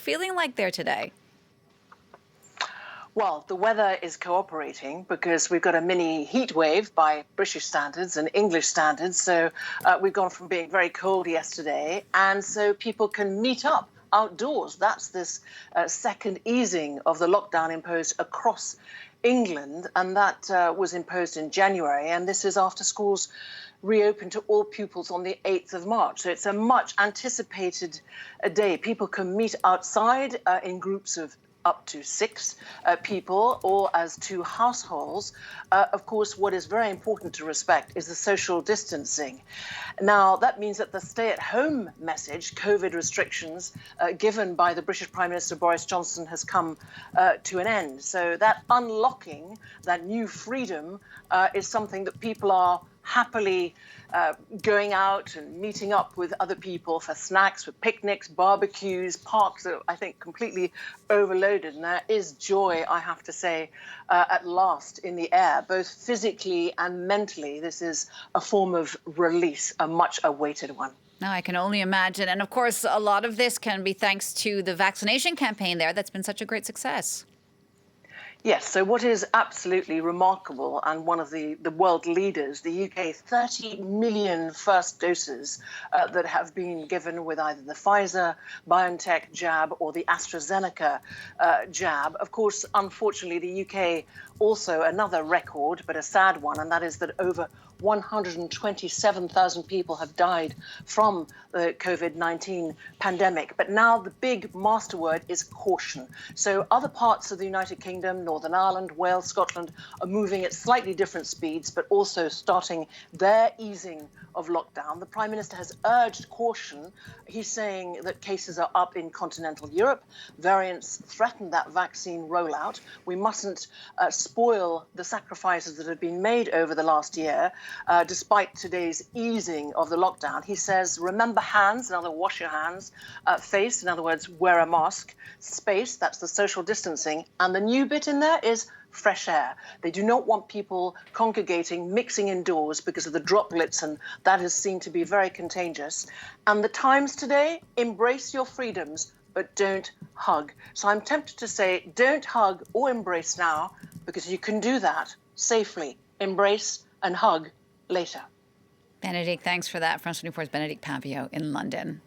feeling like there today? Well, the weather is cooperating because we've got a mini heat wave by British standards and English standards. So we've gone from being very cold yesterday, and so people can meet up outdoors. That's this second easing of the lockdown imposed across England, and that was imposed in January. And this is after schools reopened to all pupils on the 8th of March. So it's a much anticipated day. People can meet outside in groups of up to six people or as two households. Of course, what is very important to respect is the social distancing. Now, that means that the stay-at-home message, COVID restrictions, given by the British Prime Minister Boris Johnson has come to an end. So that unlocking, that new freedom is something that people are happily going out and meeting up with other people for snacks, for picnics, barbecues. Parks are, I think, completely overloaded. And there is joy, I have to say, at last in the air, both physically and mentally. This is a form of release, a much awaited one. No, I can only imagine. And of course, a lot of this can be thanks to the vaccination campaign there that's been such a great success. Yes, so what is absolutely remarkable, and one of the world leaders, the UK, 30 million first doses that have been given with either the Pfizer BioNTech jab or the AstraZeneca jab. Of course, unfortunately, the UK also another record, but a sad one, and that is that over 127,000 people have died from the COVID-19 pandemic. But now the big master word is caution. So other parts of the United Kingdom, Northern Ireland, Wales, Scotland are moving at slightly different speeds, but also starting their easing of lockdown. The Prime Minister has urged caution. He's saying that cases are up in continental Europe. Variants threaten that vaccine rollout. We mustn't spoil the sacrifices that have been made over the last year. Despite today's easing of the lockdown, he says, remember hands, in other words, wash your hands, face, in other words, wear a mask, space, that's the social distancing, and the new bit in there is fresh air. They do not want people congregating, mixing indoors because of the droplets, and that is seen to be very contagious. And the Times today, embrace your freedoms, but don't hug. So I'm tempted to say, don't hug or embrace now, because you can do that safely. Embrace and hug later. Bénédicte, thanks for that. France 24's Bénédicte Paviot in London.